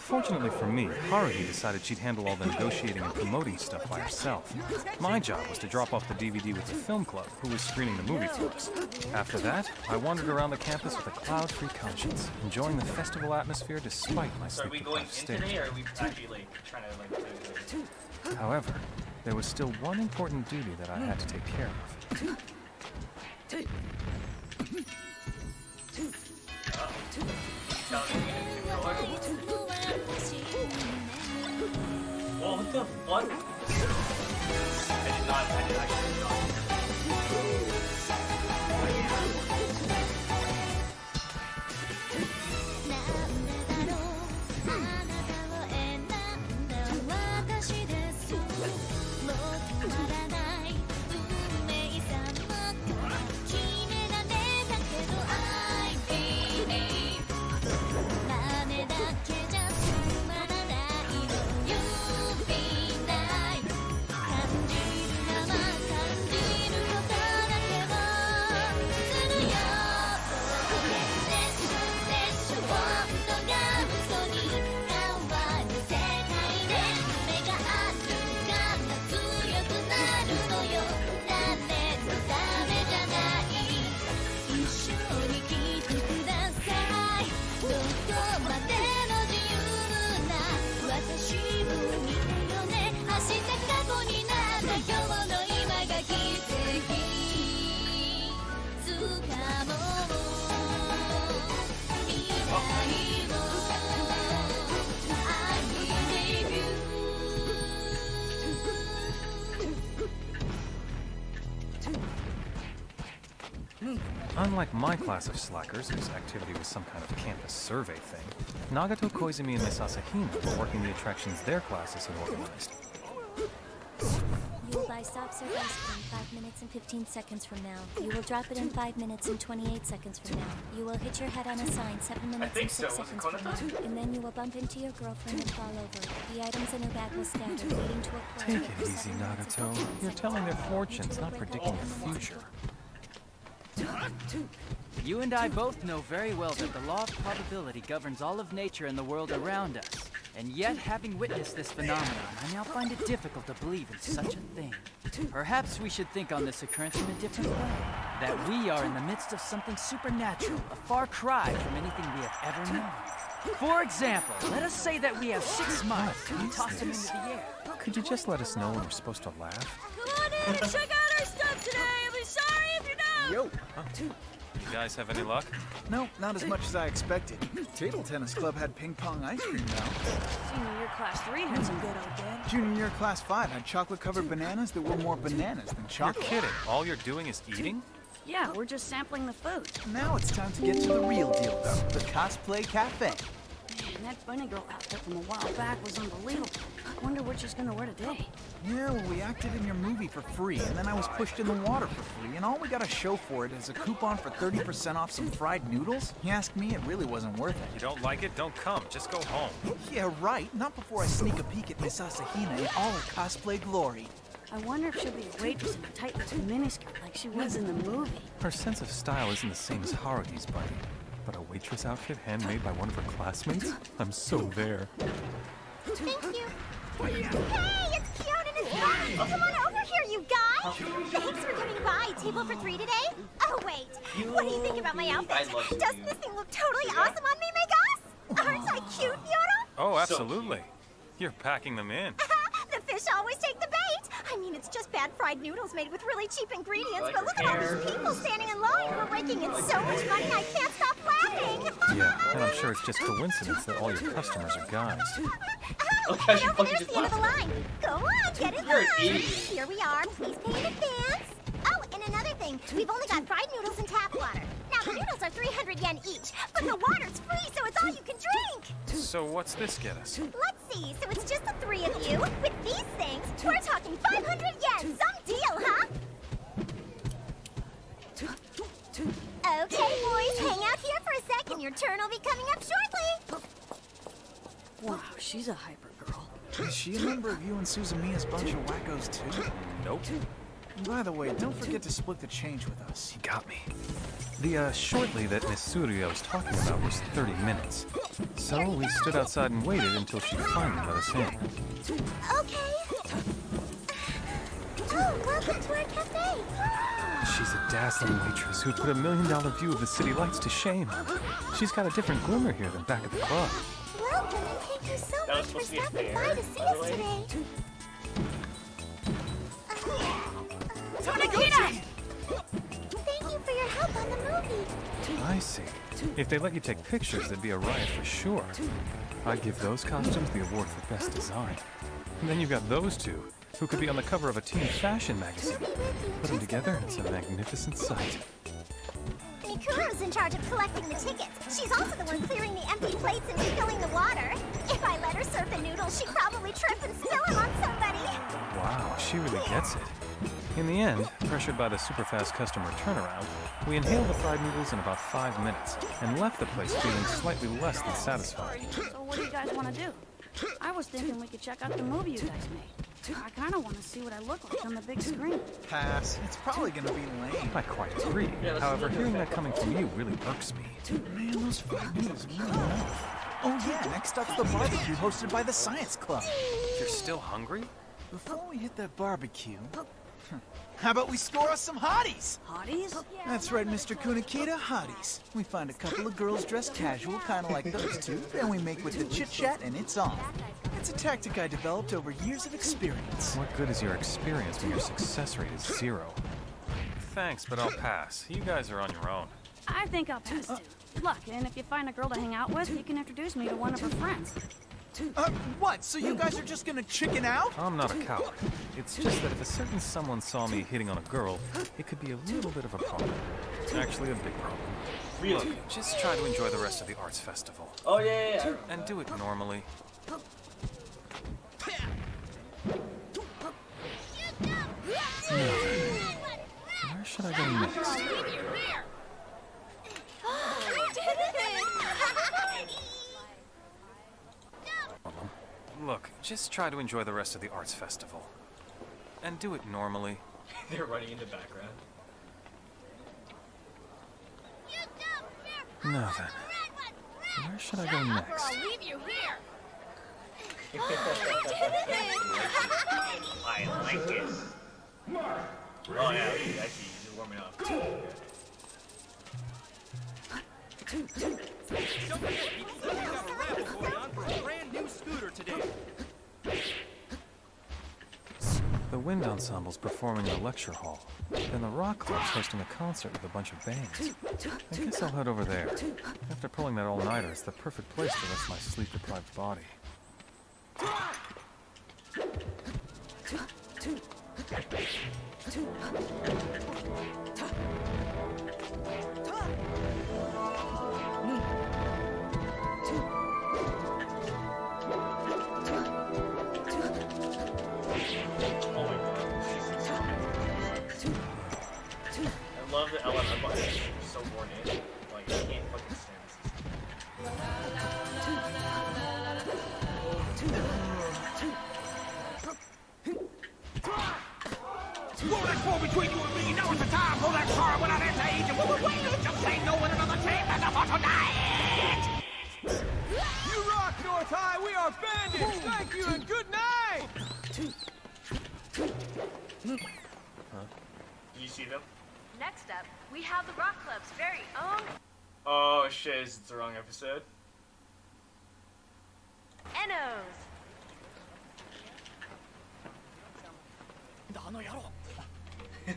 Fortunately for me, Haruhi decided she'd handle all the negotiating and promoting stuff by herself. My job was to drop off the DVD with the film club, who was screening the movie for us. After that, I wandered around the campus with a cloud-free conscience, enjoying the festival atmosphere despite my sleep-deprived state. Today, or are we actually trying to play? However, there was still one important duty that I had to take care of. Well, what the fuck? I did actually not. Unlike my class of slackers, whose activity was some kind of campus survey thing, Nagato, Koizumi, and Miss Asahina were working the attractions their classes had organized. You will buy stop service in 5 minutes and 15 seconds from now. You will drop it in 5 minutes and 28 seconds from now. You will hit your head on a sign 7 minutes and 6 seconds from now. And then you will bump into your girlfriend and fall over. The items in her bag will scatter, leading to a point. Take it easy, Nagato. You're telling their fortunes, not predicting their future. You and I both know very well that the law of probability governs all of nature and the world around us. And yet, having witnessed this phenomenon, I now find it difficult to believe in such a thing. Perhaps we should think on this occurrence in a different way. That we are in the midst of something supernatural, a far cry from anything we have ever known. For example, let us say that we have 6 mice and we toss them into the air. Could you just let us know when we're supposed to laugh? Come on in and check out our stuff today. I'll be sorry if you don't. Yo! You guys have any luck? No, not as much as I expected. Table tennis club had ping pong ice cream now. Senior year class 3 had some good old day. Junior year class 5 had chocolate-covered bananas that were more bananas than You're chocolate. kidding. All you're doing is eating? Yeah, we're just sampling the food. Now it's time to get to the real deal, though. The Cosplay Cafe. Man, that bunny girl outfit from a while back was unbelievable. I wonder what she's gonna wear today. Yeah, well, we acted in your movie for free, and then I was pushed in the water for free, and all we got to show for it is a coupon for 30% off some fried noodles? You ask me, it really wasn't worth it. You don't like it? Don't come. Just go home. Yeah, right. Not before I sneak a peek at Miss Asahina in all her cosplay glory. I wonder if she'll be a waitress in a tight little miniskirt like she was in the movie. Her sense of style isn't the same as Haruhi's, buddy. But a waitress outfit handmade by one of her classmates? I'm so there. Thank you. Hey, it's Keon and his friends! Come on over here, you guys! Thanks for coming by. Table for 3 today? Oh, wait. What do you think about my outfit? Doesn't this thing look totally awesome on me, Megas? Aren't I cute, Yoro? Oh, absolutely. You're packing them in. The fish always take the bait. I mean, it's just bad fried noodles made with really cheap ingredients, Like but look at all these people standing in line. We're raking in so much money, I can't stop laughing. Yeah, and I'm sure it's just coincidence that all your customers are guys. Oh, Okay, and she over fucking there's just the end of the laughed. line. Go on, get in You're an line. idiot. Here we are. Please pay in advance. Oh, and another thing. We've only got fried noodles and tap water. Now, the noodles are 300 yen each, but the water's free, so it's all you can drink. So what's this get us? Let's see. So it's just the 3 of you. With these things, we're talking 500 yen. Some deal, huh? Okay, boys, hang out here for a second. Your turn will be coming up shortly. Wow, she's a hyper girl. Is she a member of you and Suzumiya's bunch of wackos, too? Nope. And by the way, don't forget to split the change with us. You got me. The shortly that Miss Surya was talking about was 30 minutes. So we stood outside and waited until she finally let us in. Okay. Oh, welcome to our cafe. She's a dazzling waitress who put $1 million view of the city lights to shame. She's got a different glimmer here than back at the club. Welcome and thank you so That much was for supposed to be a stopping fair, by to see by the us way. today. Thank you for your help on the movie. I see. If they let you take pictures, there'd be a riot for sure. I'd give those costumes the award for best design. And then you've got those two, who could be on the cover of a teen fashion magazine. Put them together, it's a magnificent sight. Mikuru's in charge of collecting the tickets. She's also the one clearing the empty plates and refilling the water. If I let her serve the noodles, she'd probably trip and spill them on somebody. Wow, she really gets it. In the end, pressured by the super fast customer turnaround, we inhaled the fried noodles in about 5 minutes and left the place feeling slightly less than satisfied. So what do you guys want to do? I was thinking we could check out the movie you guys made. I kind of want to see what I look like on the big screen. Pass. It's probably gonna be lame. I quite agree. However, hearing that coming from you really irks me. Man, those fried noodles really enough. Oh yeah, next up's the barbecue hosted by the Science Club. You're still hungry? Before we hit that barbecue, how about we score us some hotties? Hotties? That's right, Mr. Kunakita, hotties. We find a couple of girls dressed casual, kind of like those two, then we make with the chit-chat and it's on. It's a tactic I developed over years of experience. What good is your experience when your success rate is 0? Thanks, but I'll pass. You guys are on your own. I think I'll pass too. Look, and if you find a girl to hang out with, you can introduce me to one of her friends. What? So you guys are just gonna chicken out? I'm not a coward. It's just that if a certain someone saw me hitting on a girl, it could be a little bit of a problem. Actually, a big problem. Really? Look, just try to enjoy the rest of the arts festival. Oh, yeah. And do it normally. Where should I go next? Look, just try to enjoy the rest of the arts festival. And do it normally. They're running in the background. Now then, where should I go next? I like it. Oh, yeah, actually, he's warming up. The wind ensemble's performing in a lecture hall. Then the rock club's hosting a concert with a bunch of bands. I guess I'll head over there. After pulling that all-nighter, it's the perfect place to rest my sleep-deprived body. Oh my god. I love the LMM button. It's so worn in. Like, I can't fucking stand this. Roll that war between you and me. Now is the time. Hold that car without age. And we just ain't no one another team. And for tonight. You rock, North High. We are bandits. Thank you and good night. Do you see them? Next up, we have the Rock Club's very own Oh shit, it's the wrong episode. Enos.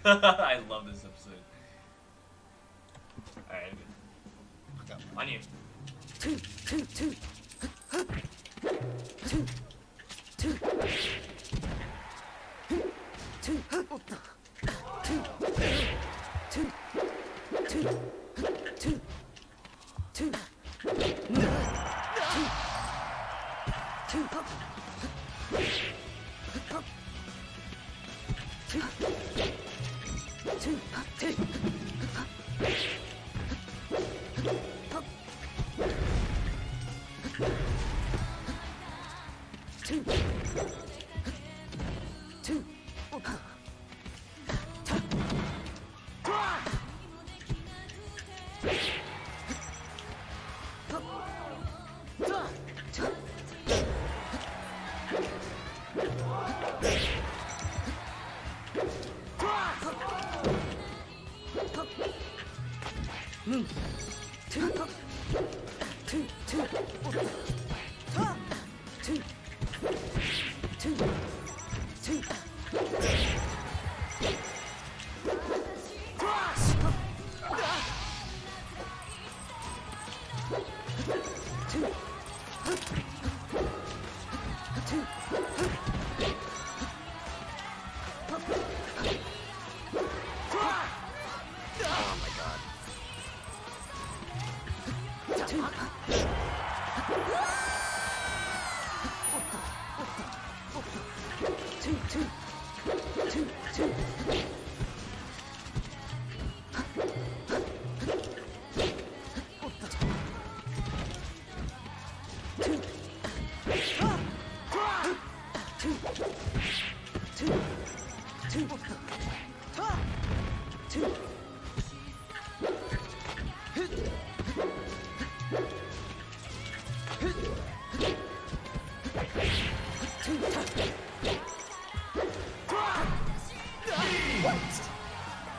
I love this episode. Alright. On you.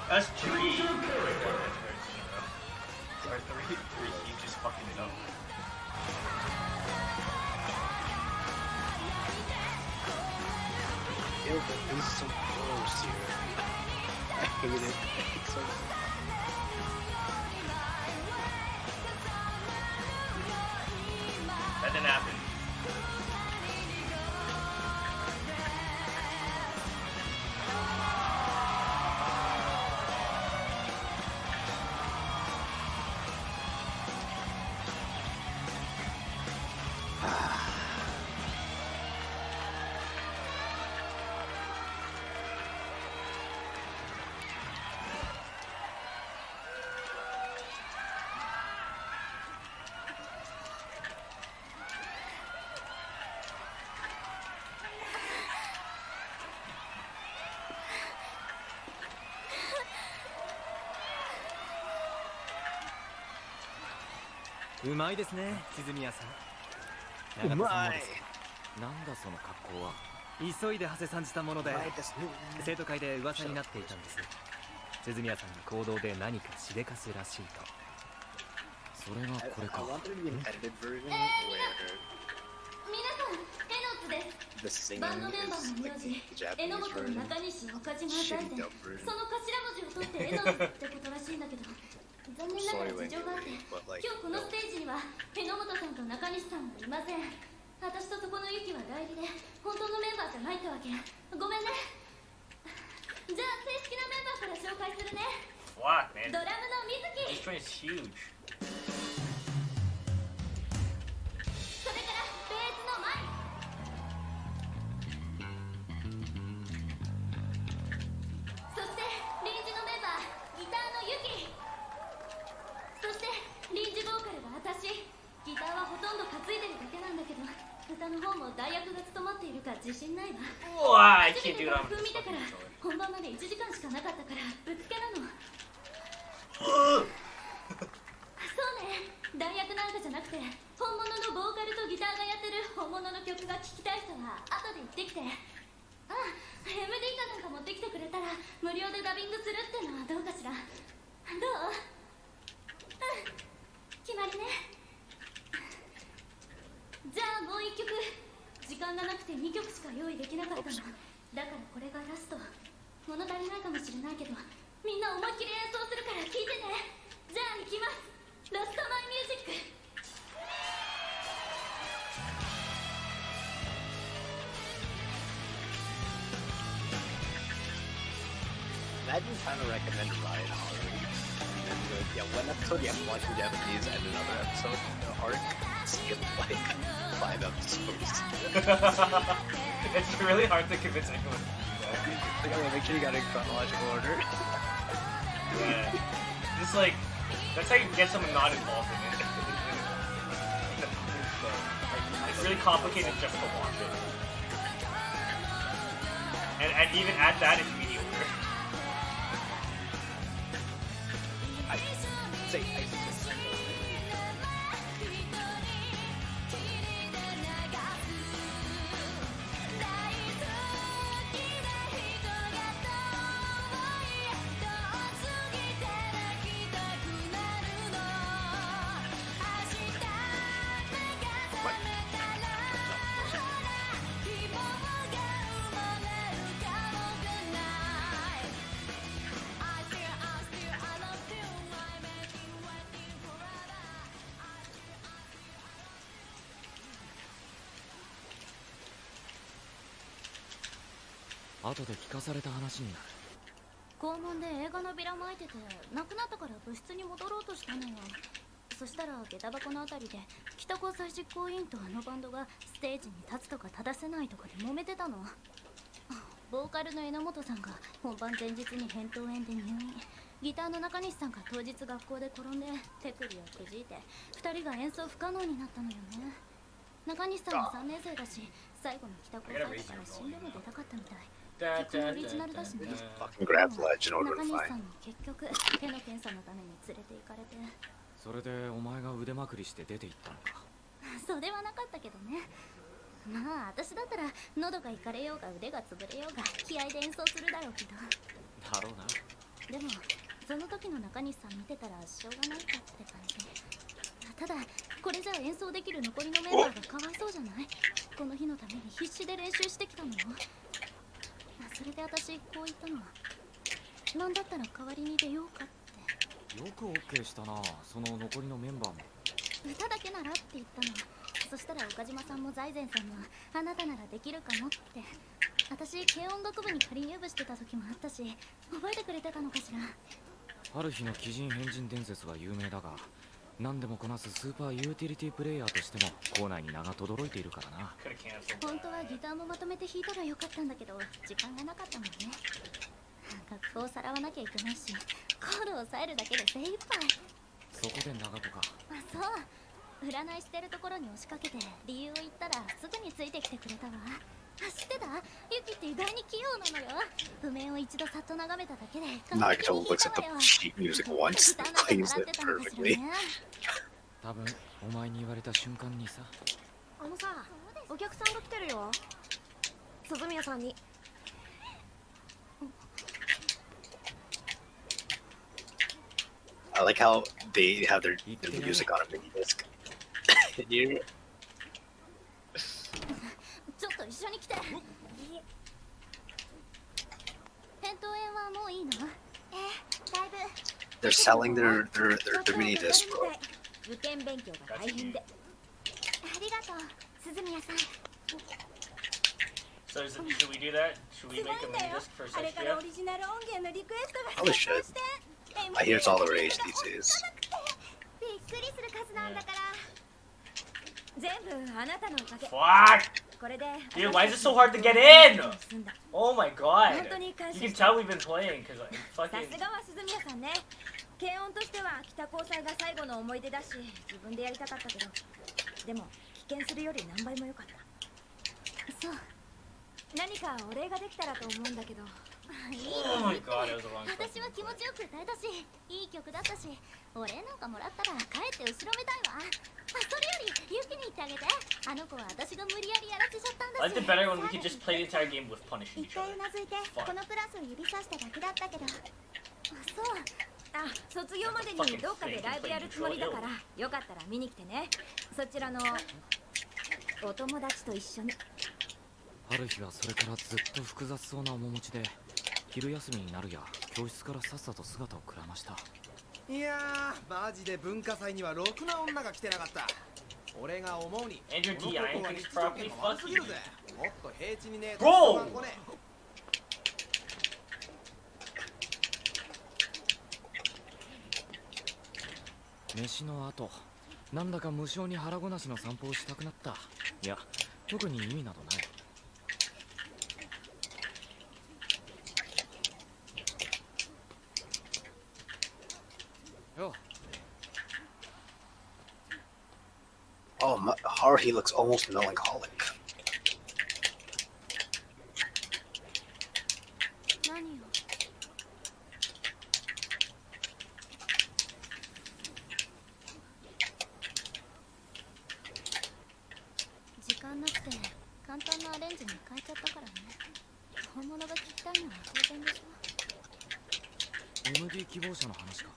That's three. Or three, keep just fucking it up. Ew, but this is so gross here. I hate it. It's so... That didn't happen.うまいですね、鈴宮さん。うまい。なんだその格好は。急いで馳せ参じたもので、生徒会で噂になっていたんです。鈴宮さんの行動で何かしでかすらしいと。それがこれか。I want there to be an edited version where 皆さん、エノツです。 the singing バンドメンバ is ーの名 like 字、 the 榎 Japanese 本 version. 中西岡島財 Shitty 前。 dub version. その頭文字を取ってエノツってことらしいんだけど、残念ながら事情があって、今日このステージには榎本さんと中西さんはいません。私とそこのユキは代理で、本当のメンバーじゃないってわけ。ごめんね。じゃあ正式なメンバーから紹介するね。 Fuck, man. ドラムの水 This 木。 train is huge. それからベースのマイ。そして臨時のメンバー、ギターのユキ。そして臨時ボーカルが私。ギターはほとんど担いでるだけなんだけど、歌の方も代役が務まっているか自信ないわ。 Why? I 初 can't めて do it 楽 on 譜 this 見たから fucking controller. 本番まで1時間しかなかったからぶっつけなの。そうね、代役なんかじゃなくて本物のボーカルとギターがやってる本物の曲が聴きたい人は後で言ってきて。あ、MD かなんか持ってきてくれたら無料でダビングするってのはどうかしら。どう？決まりね。じゃあもう1曲。時間がなくて2曲しか用意できなかったの。だからこれがラスト。物足りないかもしれないけど、みんな思いっきり演奏するから聴いてね。じゃあ行きます。ラストマイミュージック。Imagine trying to recommend Ryan Holiday. And be like, yeah, one episode you have to watch in Japanese and another episode the art skipped like 5 episodes. It's really hard to convince anyone to do that. Like, okay, make sure you got it in chronological order. Yeah. Just like, that's how you get someone not involved in it. It's really complicated just to watch it. And even at that, it's mediocre. Say, 後で聞かされた話になる。校門で映画のビラ巻いてて、なくなったから部室に戻ろうとしたのよ。そしたら下駄箱のあたりで北高裁実行委員とあのバンドがステージに立つとか立たせないとかで揉めてたの。ボーカルの榎本さんが本番前日に扁桃炎で入院。ギターの中西さんが当日学校で転んで手首をくじいて2人が演奏不可能になったのよね。中西さんは3年生だし、最後の帰宅をされたから死んでも出たかったみたい。曲もオリジナルだしね。Fucking grab the ledge in order 中 to 西 find. さんも結局手の検査のために連れて行かれて。それでお前が腕まくりして出て行ったのか。それはなかったけどね。まあ私だったら喉がいかれようが腕が潰れようが気合で演奏するだろうけど。だろうな。でもその時の中西さん見てたらしょうがないかって感じ。ただこれじゃ演奏できる残りのメンバーがかわいそうじゃない。この日のために必死で練習してきたのよ。それで私こう言ったの。なんだったら代わりに出ようかって。よく OK したな。その残りのメンバーも歌だけならって言ったの。そしたら岡島さんも財前さんもあなたならできるかもって。私軽音楽部に仮入部してた時もあったし、覚えてくれてたのかしら。ある日の鬼人変人伝説は有名だが、何でもこなすスーパーユーティリティプレイヤーとしても校内に名が轟いているからな。本当はギターもまとめて弾いたらよかったんだけど時間がなかったもんね。楽譜をさらわなきゃいけないし、コードを押さえるだけで精一杯。そこで長子か。あ、そう、占いしてるところに押しかけて理由を言ったらすぐについてきてくれたわ。知ってた？ユキって意外に器用なのよ。譜面を一度さっと眺めただけで Nagito looks at the sheet music once and plays it perfectly. 多分お前に言われた瞬間にさ。あのさ、お客さんが来てるよ。鈴宮さんに。I like how they have their music on a mini disc. You ちょっと一緒に来て。扁桃炎はもういいの？だいぶ。 they're selling their mini disc, bro. 受験勉強が大変で。ありがとう、鈴宮さん。 So should we do that? Should we make a mini disc for あれから Sexia? オリジナル音源のリクエストが Probably should. I hear it's all the rage these days. びっくりする数なんだから。全部あなたのおかげ。 Fuck! これで Dude, why is it so hard to get in? Oh my god. You can tell we've been playing because like さ fucking. すがは鈴宮さんね。軽音としては北高裁が最後の思い出だし、自分でやりたかったけど、でも危険するより何倍も良かった。そう。何かお礼ができたらと思うんだけど。いい Oh my god, it was a long 私は fucking 気持ちよく歌えたし、いい曲だったし、お礼なんかもらったら帰って後ろめたいわ。それよりユキに言ってあげて。あの子は私が無理やりやらせちゃったんだ I し。 liked it better when we could just play the entire game with punishing 一 each 回 other. うなずいて、このクラスを指さしただけだったけど。そう。あ、卒業までにどっかでライブやるつもりだから、よかったら見に来てね。そちらのお友達と一緒に。ある日はそれからずっと複雑そうな面持ちで、昼休みになるや教室からさっさと姿をくらました。いやー、マジで文化祭にはろくな女が来てなかった。俺が思うに、 Andrew こ T. の I 高校は ain't 日 finished 常 properly. 圏が悪 Fuck すぎ you. るぜ。もっと平地にねえ Bro! と来ね飯の後、なんだか無性に腹ごなしの散歩をしたくなった。いや、特に意味などない。よ。 Oh, Haruhi looks almost melancholic. 何よ。時間なくて簡単なアレンジに変えちゃったからね。本物が聞きたいのは当然でしょ。 MD 希望者の話か。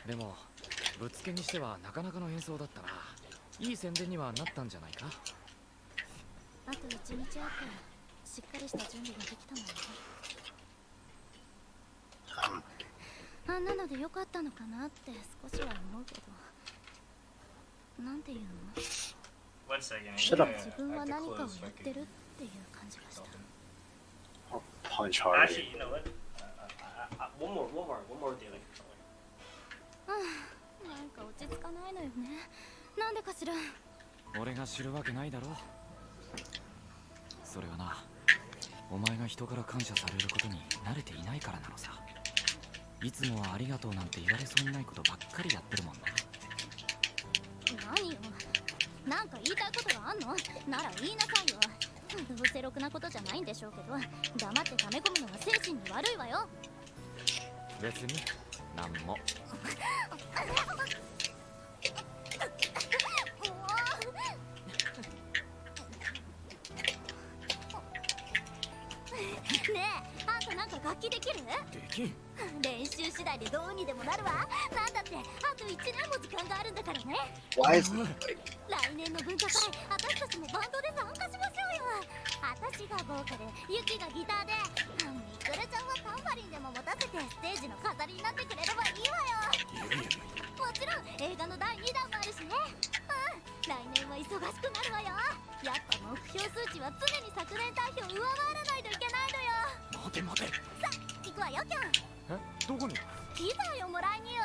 でもぶつけにしてはなかなかの演奏だったな。いい宣伝にはなったんじゃないか。あと1日あったらしっかりした準備ができたもんね。あんなのでよかったのかなって少しは思うけど。なんていうの？ One second. Shut up. 自分は何かをやってるっていう感じがした。 Punch Haruhi. Actually, you know what? One more with the other controller. なんか落ち着かないのよね。なんでかしら。俺が知るわけないだろ。それはな、お前が人から感謝されることに慣れていないからなのさ。いつもはありがとうなんて言われそうにないことばっかりやってるもんな。何よ、なんか言いたいことがあんのなら言いなさいよ。どうせろくなことじゃないんでしょうけど、黙って溜め込むのが精神に悪いわよ。別になんも。ねえ、あんたなんか楽器できる？できん。練習次第でどうにでもなるわ。なんだってあと1年も時間があるんだからね。Why is it like... 来年の文化祭、私たちもバンドで参加しましょうよ。私がボーカル、ユキがギターで、ミクルちゃんはタンバリンでも持たせてステージの飾りになってくれればいいわよ。もちろん映画の第2弾もあるしね。来年は忙しくなるわよ。やっぱ目標数値は常に昨年対比を上回らないといけないのよ。待て待て。さあ、行くわよ、キャン。どこに？ピザよ、もらいによ。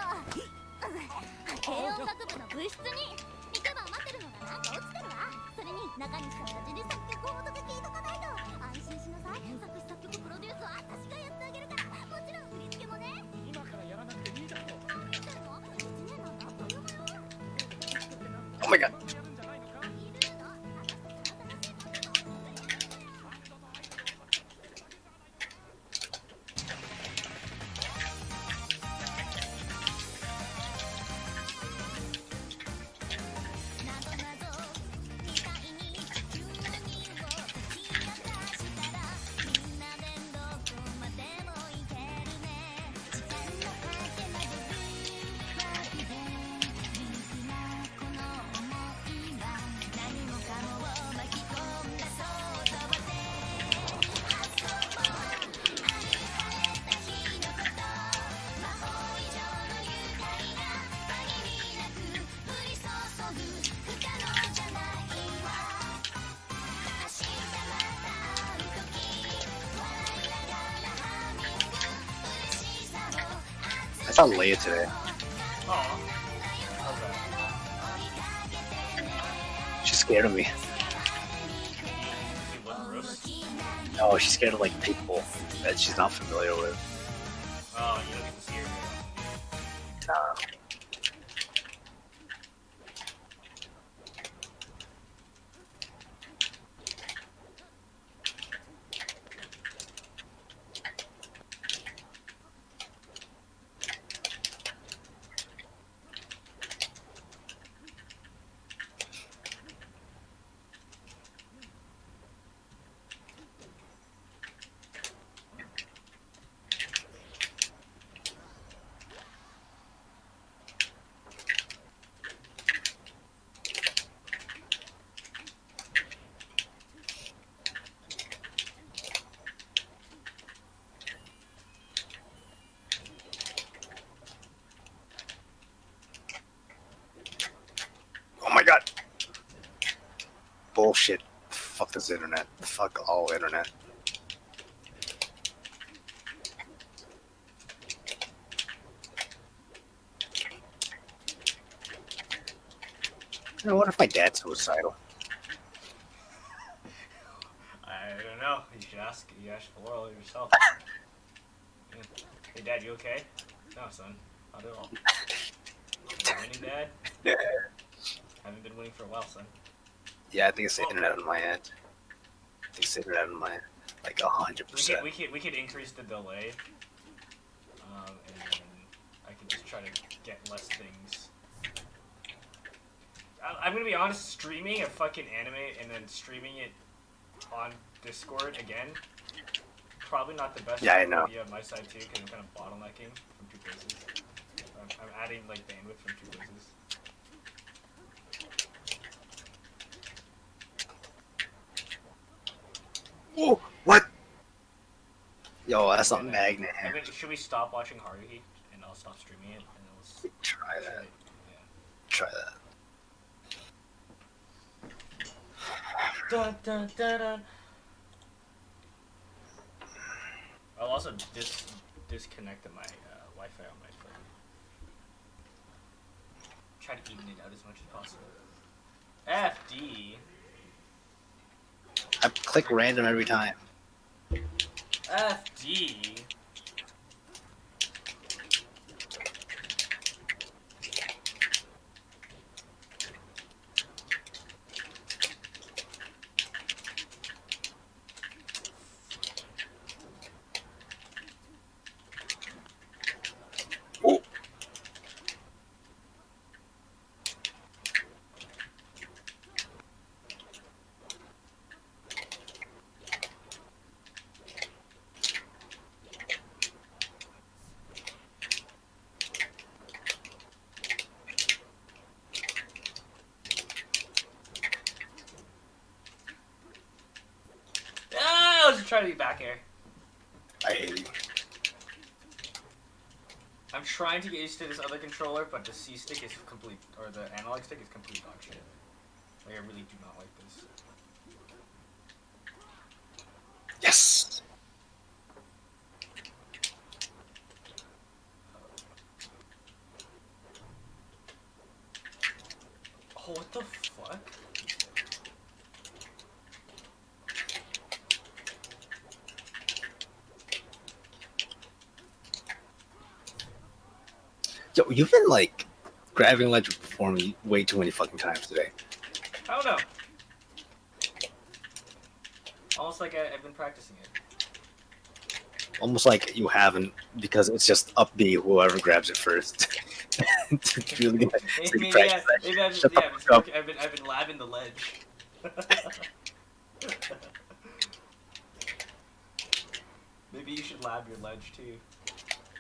軽音楽部の部室に行けば待ってるのがなんか落ちてるわ。それに中西さんたちに作曲をとか聞いとかないと。安心しなさい。作詞作曲プロデュースは私がやってあげるから。もちろん振り付けもね。今からやらなくていいだろ。でも1年なんだというわよ。 Oh my god. I saw Leia today. Oh. Okay. She's scared of me. She looked gross. No, she's scared of like people that she's not familiar with. Oh, you don't get to see her. Nah. Oh my god. Bullshit. Fuck this internet. Fuck all internet. I wonder if my dad's suicidal. I don't know. You should ask. You ask Laurel yourself. Yeah. Hey, Dad, you okay? No, son. Not at all. You winning, Dad? Yeah. Haven't been winning for a while, son. Yeah, I think it's the internet on my end. I think it's the internet on my end. Like 100%. We could increase the delay, and then I could just try to get less things. I'm gonna be honest, streaming a fucking anime and then streaming it on Discord again, probably not the best idea on my side too, because I'm kind of bottlenecking from two places. I'm adding like bandwidth from two places. Whoa, what? Yo, that's not magnet. Should we stop watching Haruhi and I'll stop streaming it and then we'll try that. Yeah. Try that. Dun, dun, dun, dun. I'll also disconnect my Wi-Fi on my phone. Try to even it out as much as possible. FD. I click random every time. FD. I was just trying to be back here. I hate you. I'm trying to get used to this other controller, but the C stick is complete, or the analog stick is complete dog shit. Like, I really do not like this. Yes! Oh, what the fuck? Yo, you've been like grabbing ledge before me way too many fucking times today. I don't know. Almost like I've been practicing it. Almost like you haven't, because it's just up B whoever grabs it first. It's really gonna take Maybe practice. I've been labbing the ledge. Maybe you should lab your ledge too.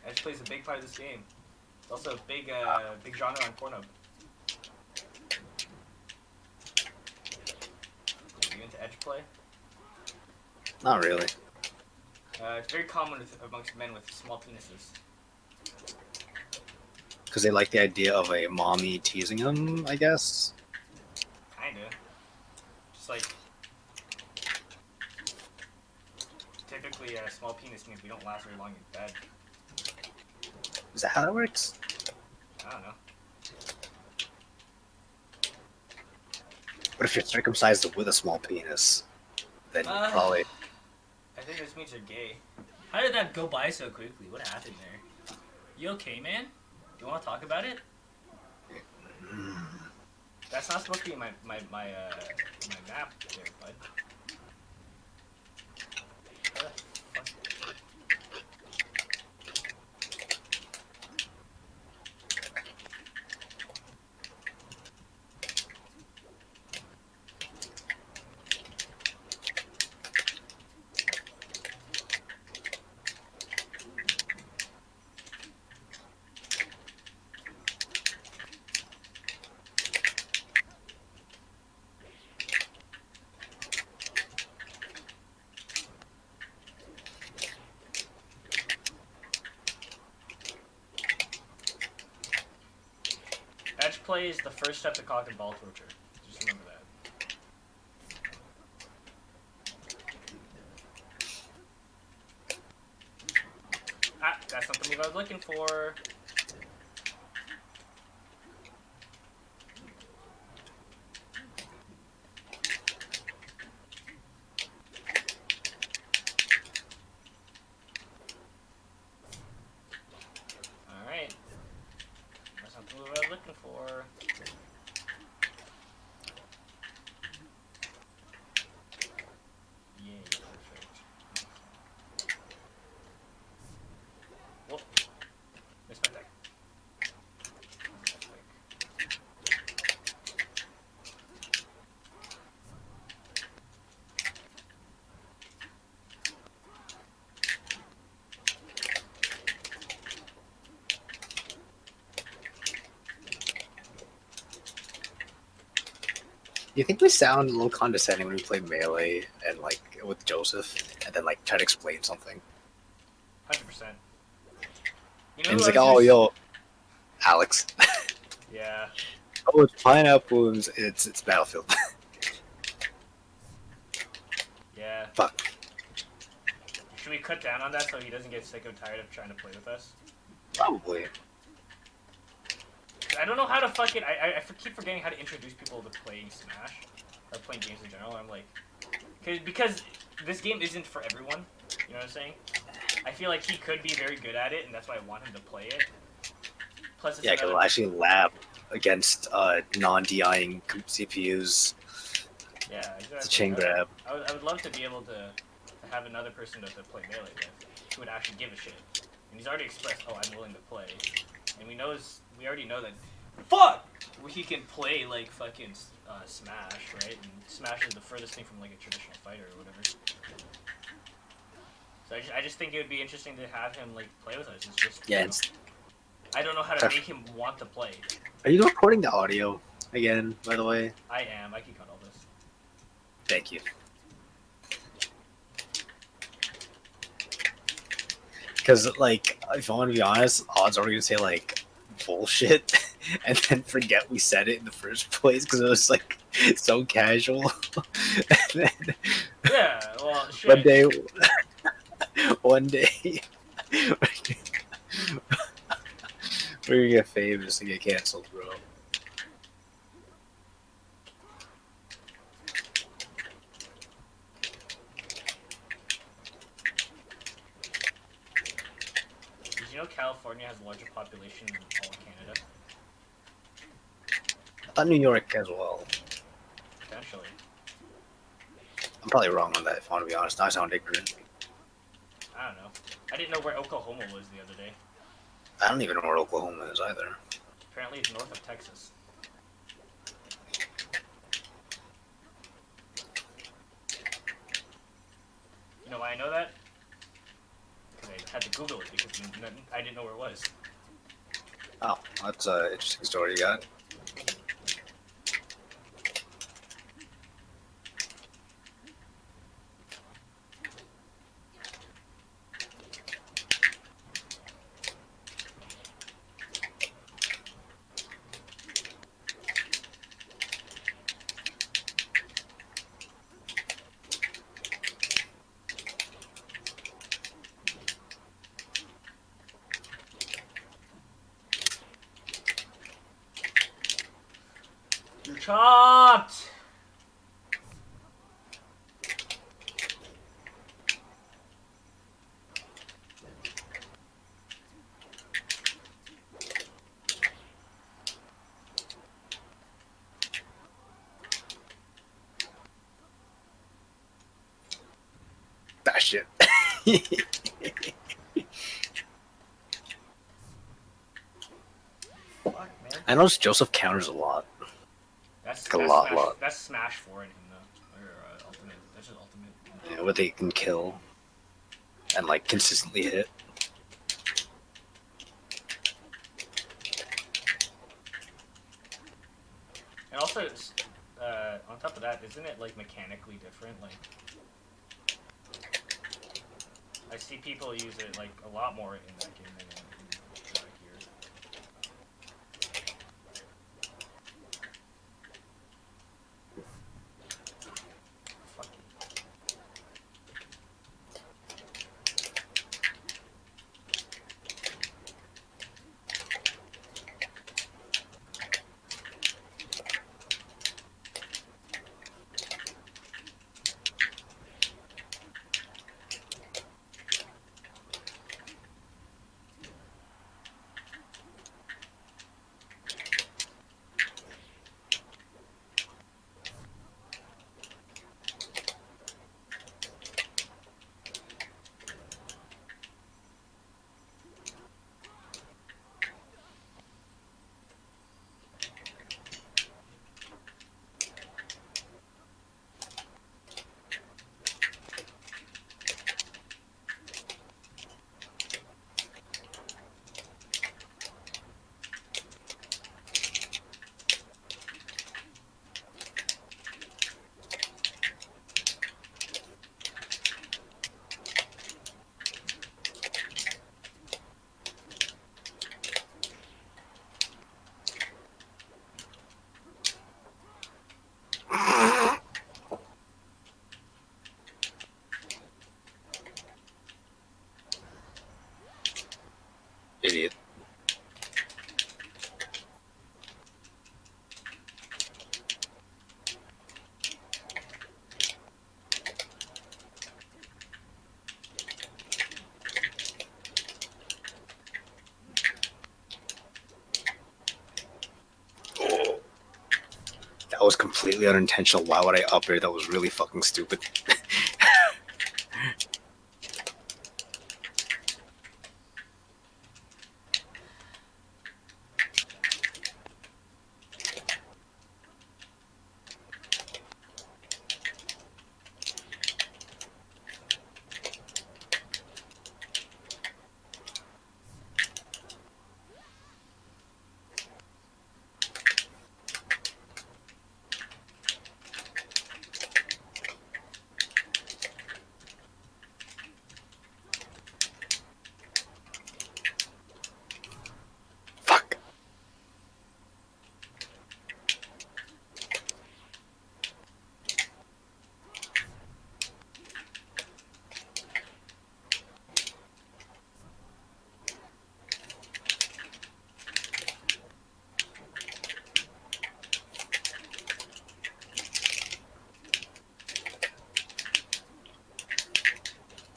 Edge plays a big part of this game. It's also a big genre on Pornhub. Are you into edge play? Not really. It's very common amongst men with small penises. Because they like the idea of a mommy teasing them, I guess. Kinda. Just like, typically a small penis means we don't last very long in bed. Is that how that works? I don't know. But if you're circumcised with a small penis, then you probably... I think this means you're gay. How did that go by so quickly? What happened there? You okay, man? Do you want to talk about it? That's not supposed to be my map there, bud. Edge play is the first step to cock and ball torture. Just remember that. Ah, that's not the move I was looking for. Alright. That's not the move I was looking for. Yay, perfect. Whoop. Missed my deck. Do you think we sound a little condescending when we play Melee and like with Joseph, and then like try to explain something? 100%. You know And he's who like, I "Oh, was yo, Alex." Yeah. Oh, it's pineapples. It's Battlefield. Yeah. Fuck. Should we cut down on that so he doesn't get sick and tired of trying to play with us? Probably. I don't know how to fucking... I keep forgetting how to introduce people to playing Smash. Or playing games in general. I'm like... Because this game isn't for everyone. You know what I'm saying? I feel like he could be very good at it, and that's why I want him to play it. Plus, it's because we'll actually lab against non-DIing CPUs. Yeah, exactly. It's a chain grab. I would love to be able to have another person to play Melee with who would actually give a shit. And he's already expressed, oh, I'm willing to play. And we already know that, fuck! He can play, like, fucking Smash, right? And Smash is the furthest thing from, like, a traditional fighter or whatever. So I just think it would be interesting to have him, like, play with us. It's just, I don't know how to make him want to play. Are you recording the audio again, by the way? I am. I can cut all this. Thank you. Because, like, if I want to be honest, odds are going to say, like, bullshit, and then forget we said it in the first place because it was, like, so casual. Then, yeah, well, shit. One day, we're going to get famous and get canceled, bro. Did you know California has a larger population than all of Canada? I thought New York as well. Potentially. I'm probably wrong on that, if I want to be honest. Now I sound ignorant. I don't know. I didn't know where Oklahoma was the other day. I don't even know where Oklahoma is either. Apparently it's north of Texas. You know why I know that? Because I had to Google it because I didn't know where it was. Oh, that's an interesting story you got. You're chopped! That shit. Fuck, man. I noticed Joseph counters a lot. That's a lot. That's Smash 4 in him, though. Or Ultimate. That's just Ultimate. Yeah, what they can kill and, like, consistently hit. And also, on top of that, isn't it, like, mechanically different? Like, I see people use it, like, a lot more in that game than here. Fuck you. was completely unintentional. Why would I up air? That was really fucking stupid.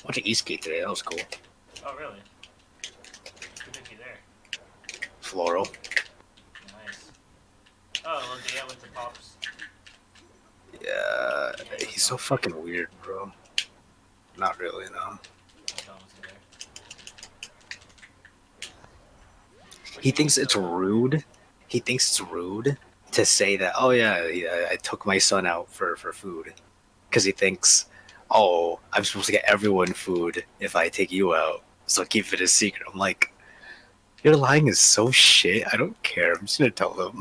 Went to Eastgate today. That was cool. Oh, really? Who took you there? Floral. Nice. Oh, well, yeah, with the pops. Yeah, he's so fucking weird, bro. Not really, no. He thinks it's rude. He thinks it's rude to say that, oh yeah, I took my son out for food. Because he thinks, oh, I'm supposed to get everyone food if I take you out. So keep it a secret. I'm like, your lying is so shit. I don't care. I'm just going to tell them.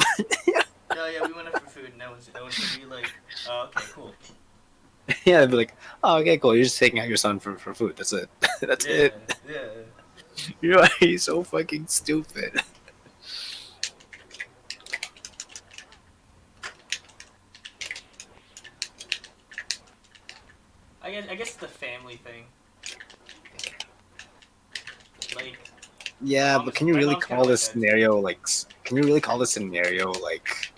Oh yeah, we went out for food and no one's gonna be like, oh, okay, cool. Yeah, I'd be like, oh, okay, cool. You're just taking out your son for food. That's it. That's it. Yeah. You're so fucking stupid. I guess it's the family thing. Like. Yeah, but can you really call this scenario like? Can you really call this scenario like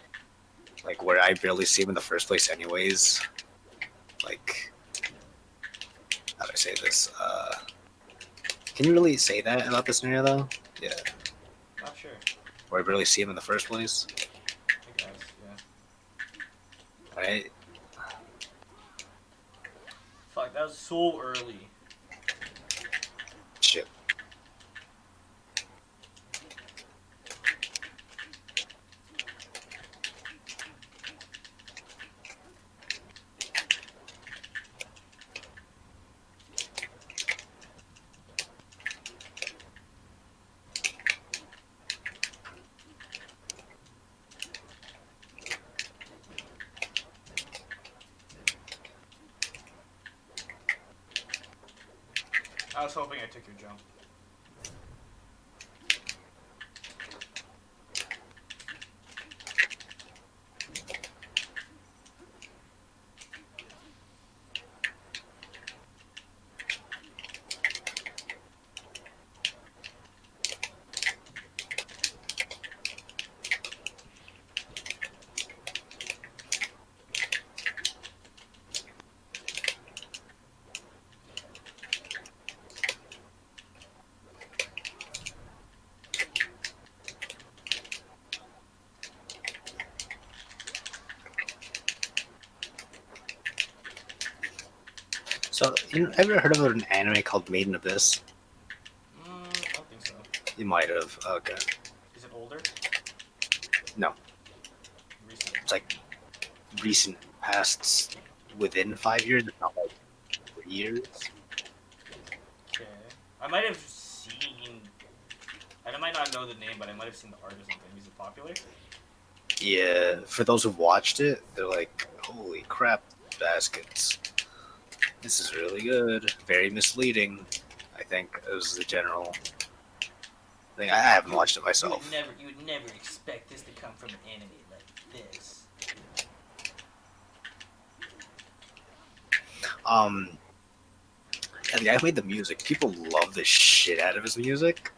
where I barely see him in the first place, anyways? Like, how do I say this? Can you really say that about this scenario though? Yeah. Not sure. Where I barely see him in the first place. I guess, yeah. Right. Fuck, that was so early. Shit. I was hoping I took your jump. So, have you ever heard of an anime called Made in Abyss? I don't think so. You might have. Okay. Is it older? No. Recent. It's like recent, past within 5 years, not like 3 years. Okay. I might have seen. I might not know the name, but I might have seen the art or something. Is it popular? Yeah, for those who've watched it, they're like, holy crap, baskets. This is really good. Very misleading, I think, is the general thing. I haven't watched it myself. You would never expect this to come from an anime like this. Yeah, the guy who made the music, people love the shit out of his music.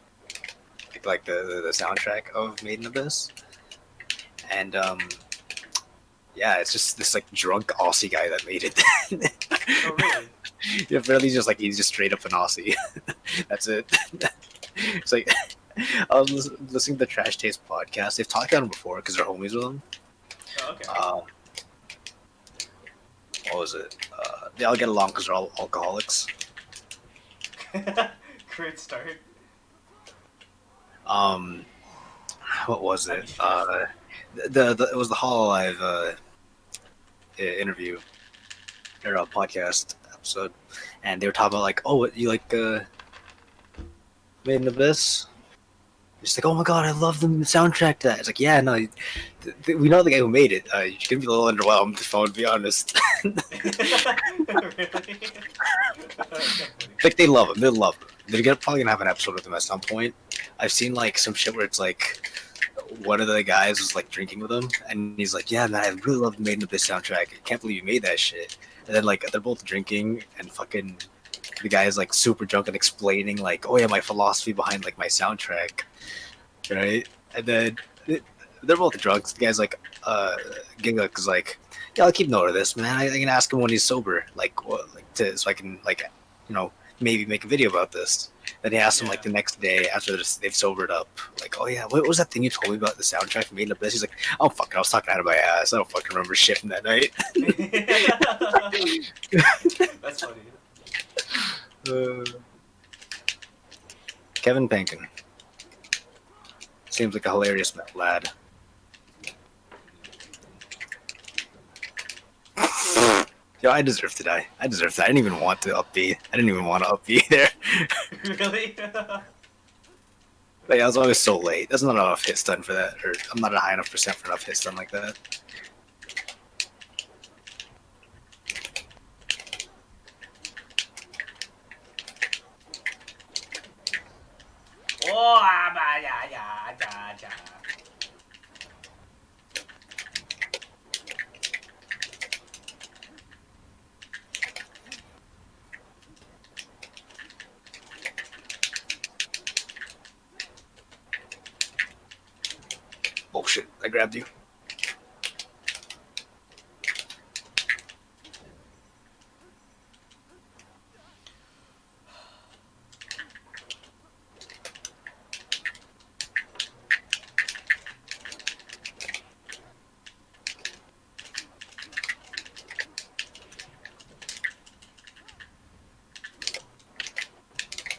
Like the soundtrack of Made in Abyss. And, yeah, it's just this, like, drunk Aussie guy that made it. Oh, really? Yeah, really just, like, he's just straight up an Aussie. That's it. It's like, I was listening to the Trash Taste podcast. They've talked about him before because they're homies with him. Oh, okay. what was it? They all get along because they're all alcoholics. Great start. What was That'd it? be stressful. It was the HOLOLIVE interview or a podcast episode, and they were talking about like, oh, what, you like Made in Abyss? It's like, oh my god, I love the soundtrack to that. It's like, yeah, no, we know the guy who made it. You're gonna be a little underwhelmed, if I want to be honest. Really? Like, they love him. They love him. They're probably gonna have an episode with him at some point. I've seen like some shit where it's like one of the guys was like drinking with him, and he's like, "Yeah, man, I really love the Made in Abyss soundtrack. I can't believe you made that shit." And then like they're both drinking, and fucking the guy is like super drunk and explaining like, "Oh yeah, my philosophy behind like my soundtrack." Right, and then they're both drunk. The guy's like, Ginguk is like, yeah, I'll keep note of this, man. I can ask him when he's sober, like, what, like, so I can, like, you know, maybe make a video about this. Then he asks him like the next day after they've sobered up, like, oh yeah, what was that thing you told me about the soundtrack from Made in Abyss? He's like, oh fuck, I was talking out of my ass. I don't fucking remember shit from that night. That's funny. Kevin Pankin. Seems like a hilarious lad. Yo, I deserve to die. I deserve that. I didn't even want to up B. I didn't even want to up B there. Really? Like, I was always so late. There's not enough hits done for that. Or I'm not a high enough percent for enough hits done like that. Oh, yeah. Oh shit, I grabbed you.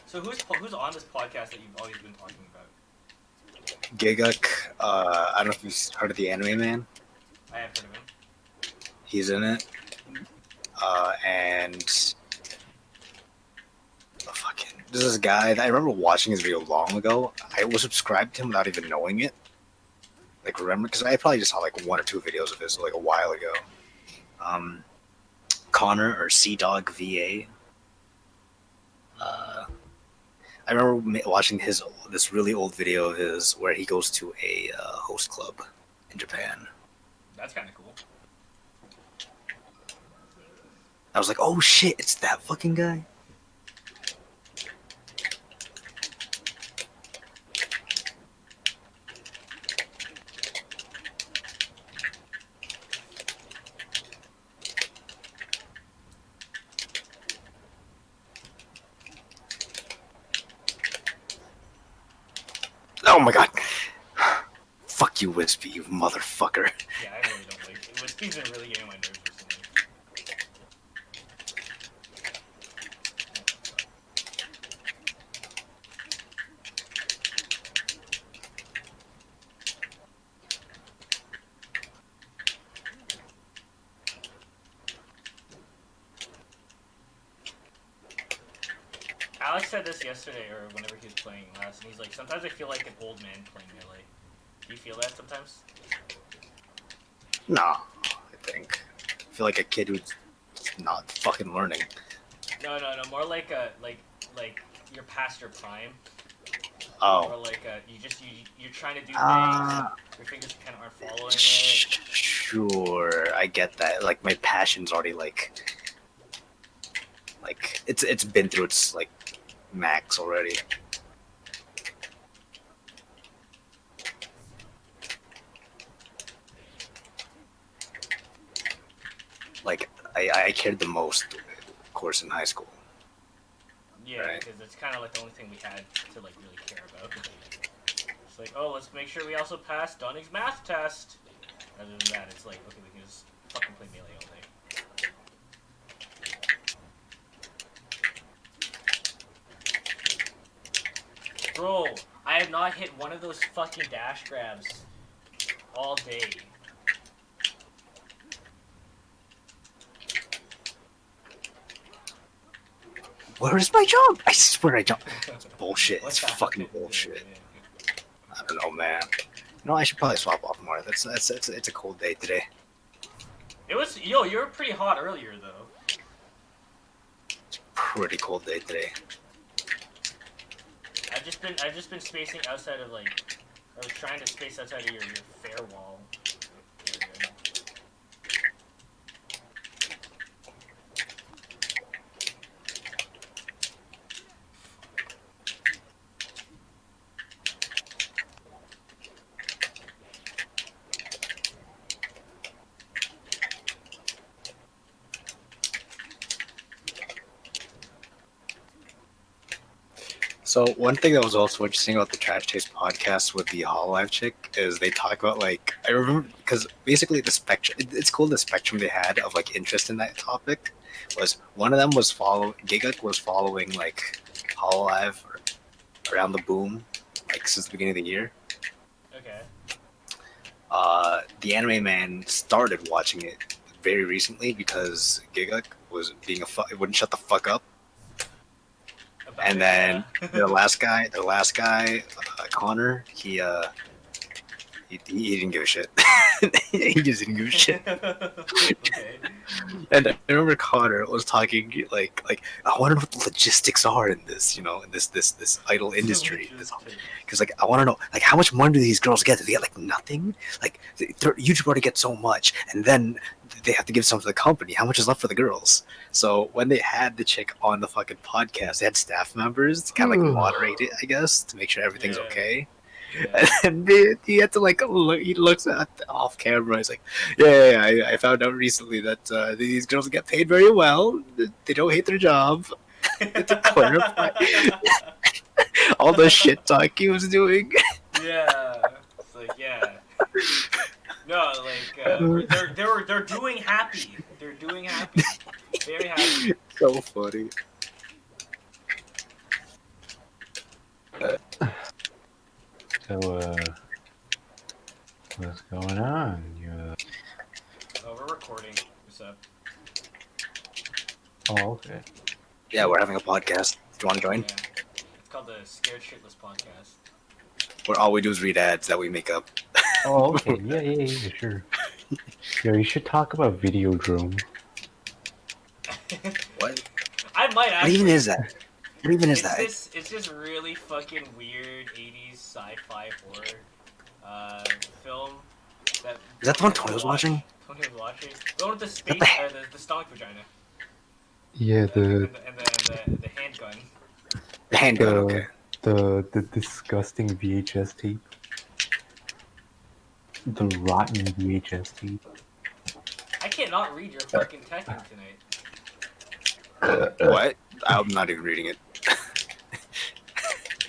So who's on this podcast that you've always been talking about? Giguk, I don't know if you've heard of the Anime Man. I have heard of him. He's in it. And there's this guy that I remember watching his video long ago. I was subscribed to him without even knowing it. Like, remember, because I probably just saw like 1 or 2 videos of his like a while ago. Connor or Sea Dog VA. I remember watching this really old video of his where he goes to a host club in Japan. That's kind of cool. I was like, oh shit, it's that fucking guy. Oh my god. Fuck you, Wispy, you motherfucker. Yeah, I really don't like it. Wispy's been really getting on my nerves recently. Alex said this yesterday, or whenever he was playing last, and he's like, sometimes I feel like an old man playing Melee. Do you feel that sometimes? No, I think. I feel like a kid who's not fucking learning. No, more like you're past your prime. Oh. Or like you're trying to do things, your fingers kind of aren't following it. Sure, I get that. Like, my passion's already like it's been through its like max already. Like, I cared the most, of course, in high school. Yeah, right? Because it's kind of like the only thing we had to like really care about. It's like, oh, let's make sure we also pass Dunning's math test. Other than that, it's like, okay, we can just fucking play Melee all day. Bro, I have not hit one of those fucking dash grabs all day. Where is my jump? I swear I jumped. It's bullshit. It's fucking bullshit. I don't know, man. No, I should probably swap off more. It's a cold day today. It was you were pretty hot earlier though. It's a pretty cold day today. I've just been spacing outside of like, I was trying to space outside of your fair wall. So one thing that was also interesting about the Trash Taste podcast with the HOLOLIVE chick is they talk about like, I remember because basically the spectrum, it's cool, the spectrum they had of like interest in that topic was one of them was Giguk was following like HOLOLIVE around the boom like since the beginning of the year. Okay. The Anime Man started watching it very recently because Giguk was being it wouldn't shut the fuck up. And then the last guy, Connor, he didn't give a shit. He just didn't give a shit. Okay. And I remember Connor was talking like I want to know what the logistics are in this, you know, in this idol industry. Because like I want to know like how much money do these girls get? Do they get like nothing? Like YouTubers already get so much, and then they have to give some to the company. How much is left for the girls? So when they had the chick on the fucking podcast, they had staff members to kind of like moderate it, I guess, to make sure everything's okay. Yeah. And he had to like he looks at off camera. He's like, yeah, I found out recently that these girls get paid very well. They don't hate their job. To clarify all the shit talk he was doing. Yeah, it's like no, like they're doing happy. They're doing happy. Very happy. So funny. So, what's going on? Oh, we're recording. What's up? Oh, okay. Yeah, we're having a podcast. Do you want to join? Yeah. It's called the Scared Shitless Podcast. Where all we do is read ads that we make up. Oh, okay. Yeah, sure. Yo, you should talk about Videodrome. What? I might actually. What even is that? What even is that? It's just really fucking weird 80s sci-fi horror film. Is that the one Tony was watching? Tony was watching. The one with the space, the stomach vagina. Yeah, the handgun. The handgun, okay. The disgusting VHS tape. The rotten VHS tape. I cannot read your fucking typing tonight. What? I'm not even reading it.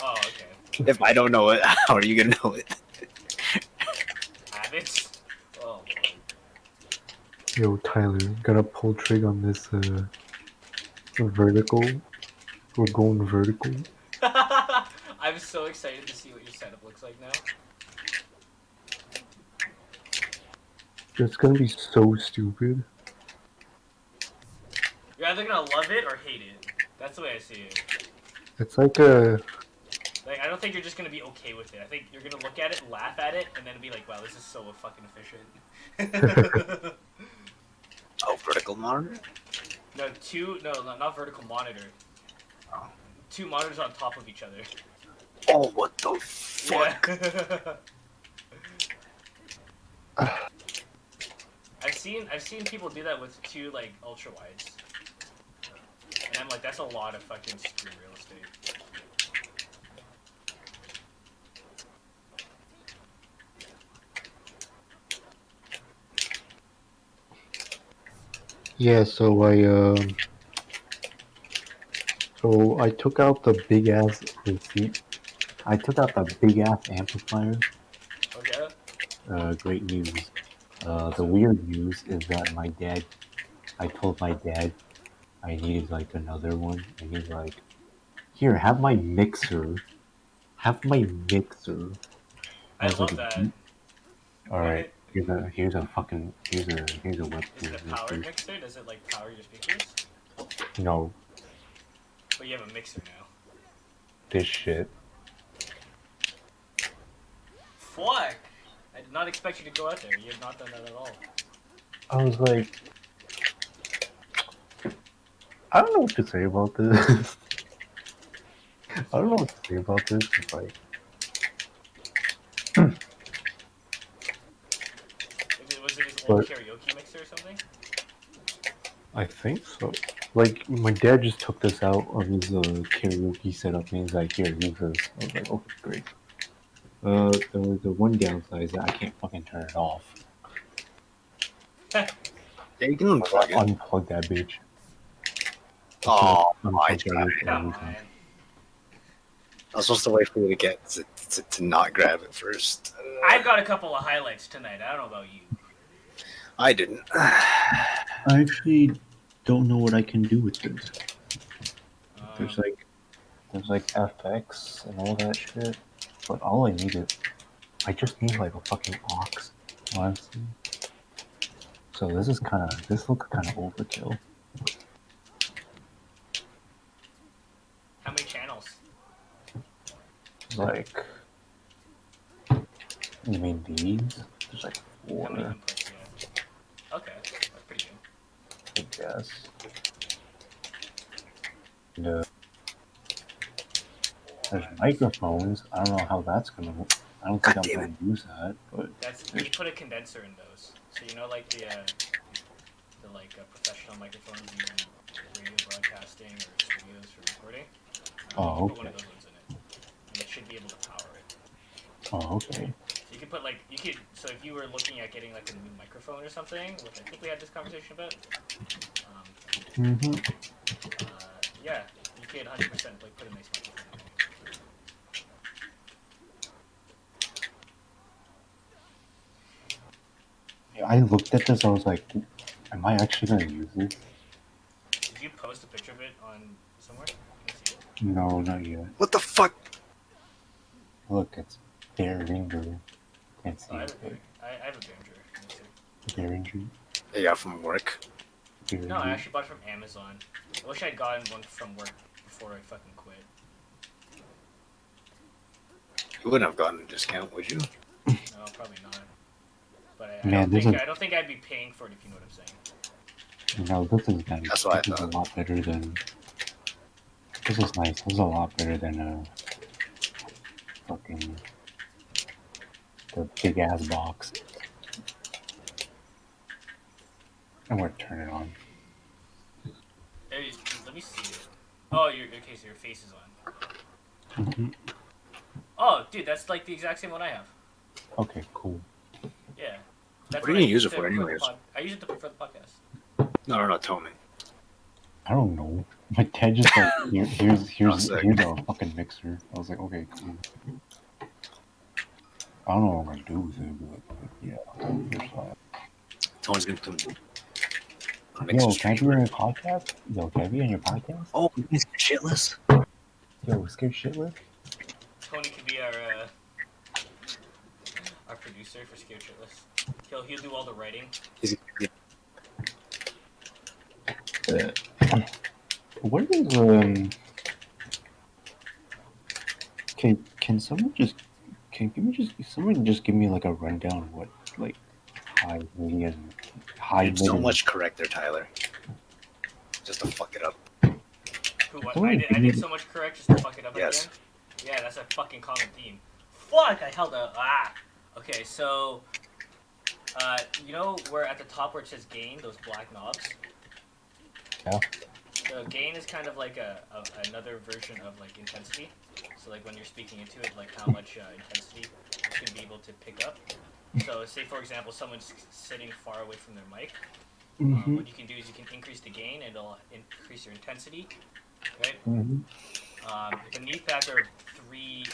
Oh, okay. If I don't know it, how are you gonna know it? Have it? Oh, boy. Yo, Tyler, gotta pull trig on this vertical. We're going vertical. I'm so excited to see what your setup looks like now. It's gonna be so stupid. You're either gonna love it or hate it. That's the way I see it. It's like a... Like, I don't think you're just gonna be okay with it. I think you're gonna look at it, laugh at it, and then be like, wow, this is so fucking efficient. Oh, vertical monitor? No, not vertical monitor. Oh. 2 monitors on top of each other. Oh, what the fuck? Yeah. I've seen people do that with 2 like ultra wides, and I'm like, that's a lot of fucking screen real estate. Yeah, so I took out the big ass receipt. I took out the big ass amplifier. Okay. Great news. The weird news is that I told my dad I needed like another one, and he's like, "Here, have my mixer. have my mixer. I was love like, that. all right, here's a webcam. Is it a powered mixer? Does it like power your speakers? No, But you have a mixer now. this shit. Fuck! I did not expect you to go out there. You have not done that at all. I was like, I don't know what to say about this. I don't know what to say about this. It's like, was it his old karaoke mixer or something? I think so. Like, my dad just took this out of his karaoke setup and he's like, here, use this. I was like, okay, great. The one downside is that I can't fucking turn it off. Yeah, you can unplug it. Unplug that bitch. Oh my God. I was supposed to wait for you to get to not grab it first. I've got a couple of highlights tonight. I don't know about you. I didn't. I actually don't know what I can do with this. There's like FX and all that shit, but all I need is, I just need like a fucking aux, honestly. So this looks kind of overkill. How many channels? Like, you mean these? There's like 4. How many inputs? Yeah. Okay, that's pretty good. I guess. No. There's microphones. I don't know how that's gonna work. I don't think I'm gonna use that, but You put a condenser in those, so you know, like the professional microphones used in radio broadcasting or studios for recording. Oh, Put one of okay. those ones in it, and it should be able to power it. Oh, okay. So you could put so if you were looking at getting like a new microphone or something, which I think we had this conversation about. Yeah, you could 100% like put a nice microphone in it. Yeah, I looked at this. I was like, am I actually gonna use this? Did you post a picture of it on somewhere? Can I see it? No, not yet. What the fuck? Look, it's Behringer. Can't see it. I have a Behringer. Behringer. You got from work? No, I actually bought it from Amazon. I wish I'd gotten one from work before I fucking quit. You wouldn't have gotten a discount, would you? No, probably not. But I don't think I'd be paying for it if you know what I'm saying. No, this is nice. That's what I This is thought. a lot better than. This is nice. This is a lot better than fucking the big ass box. I'm gonna turn it on. Hey, let me see it. Oh, okay, so your face is on. Mm-hmm. Oh, dude, that's like the exact same one I have. Okay, cool. Yeah. That's What are you gonna use it for anyways? I use it for the podcast. No, tell me. I don't know. My dad just like, here's a fucking mixer. I was like, okay, cool. I don't know what I'm gonna do with it, but yeah. Here's that. Tony's gonna come. Yo, can I be on your podcast? Yo, can I be on your podcast? Oh, he's shitless. Yo, scared shitless? Tony could be our producer for Scared Shitless. He'll do all the writing. What is can someone just someone just give me like a rundown of what like high, medium, high, You're so much correct there, Tyler. Just to fuck it up. Who, what? I did so much correct just to fuck it up Yes. again? Yeah, that's a fucking common theme. Fuck, I held a... Okay, so... you know where at the top where it says gain, those black knobs? Yeah. The gain is kind of like another version of like intensity. So like when you're speaking into it, like how much intensity it's going to be able to pick up. So say for example someone's sitting far away from their mic. What you can do is you can increase the gain and it'll increase your intensity. Right? Beneath that there are 3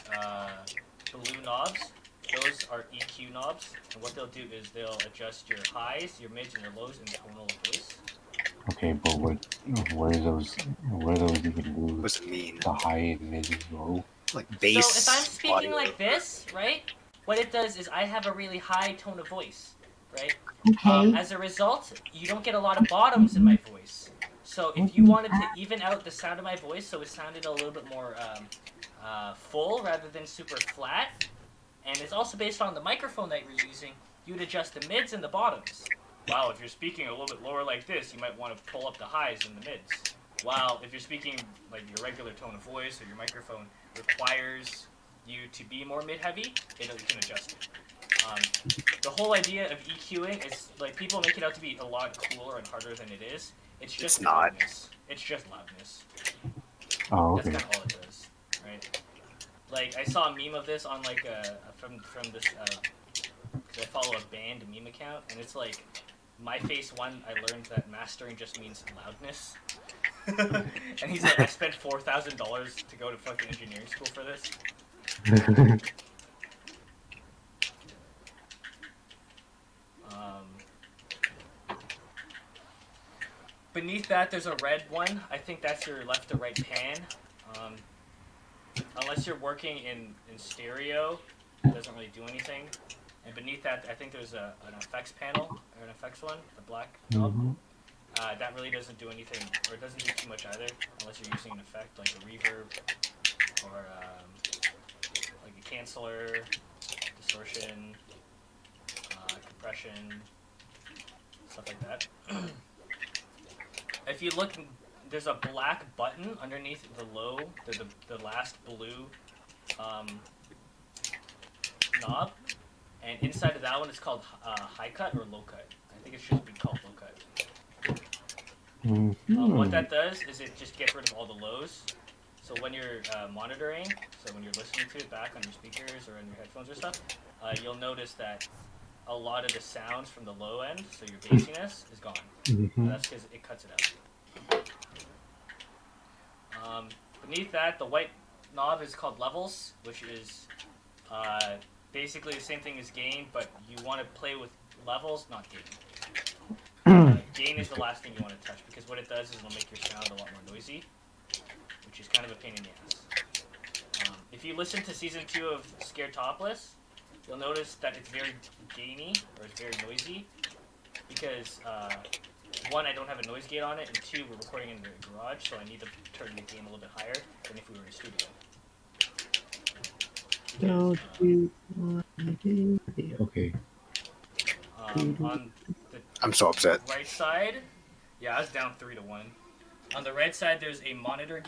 blue knobs. Those are EQ knobs. And what they'll do is they'll adjust your highs, your mids, and your lows in tonal voice. Okay, but what are those even do? What's it mean? The high, mid, and low? like bass. So if I'm speaking audio. like this, right? What it does is I have a really high tone of voice, right? Okay. As a result, you don't get a lot of bottoms in my voice. So if you wanted to even out the sound of my voice so it sounded a little bit more full rather than super flat, and it's also based on the microphone that you're using, you would adjust the mids and the bottoms. Wow, if you're speaking a little bit lower like this, you might want to pull up the highs and the mids. Wow, if you're speaking like your regular tone of voice or your microphone requires you to be more mid-heavy, you can adjust it. The whole idea of EQing is, like, people make it out to be a lot cooler and harder than it is. It's just loudness. It's just loudness. Oh, okay. That's kind of all it does, right? Like, I saw a meme of this on, like, from this, because I follow a band meme account, and it's like, my face one, I learned that mastering just means loudness. And he's like, I spent $4,000 to go to fucking engineering school for this. Beneath that, there's a red one. I think that's your left to right pan. Unless you're working in stereo, it doesn't really do anything. And beneath that, I think there's an effects panel, or an effects one, the black knob. That really doesn't do anything, or it doesn't do too much either, unless you're using an effect like a reverb, or like a canceller, distortion, compression, stuff like that. If you look, there's a black button underneath the the last blue knob, and inside of that one it's called high cut or low cut. I think it should be called low cut. What that does is it just gets rid of all the lows. So when you're monitoring, so when you're listening to it back on your speakers or on your headphones or stuff, you'll notice that a lot of the sounds from the low end, so your bassiness, is gone. That's because it cuts it out. Beneath that, the white knob is called levels, which is basically the same thing as gain, but you want to play with levels, not gain. Gain is the last thing you want to touch, because what it does is it'll make your sound a lot more noisy, which is kind of a pain in the ass. If you listen to season 2 of Scared Topless, you'll notice that it's very gainy, or it's very noisy, because 1, I don't have a noise gate on it, and 2, we're recording in the garage, so I need to turn the gain a little bit higher than if we were in a studio. Don't you want to okay. On the I'm so upset. right side, yeah, I was down 3-1. On the right side, there's a monitor gate.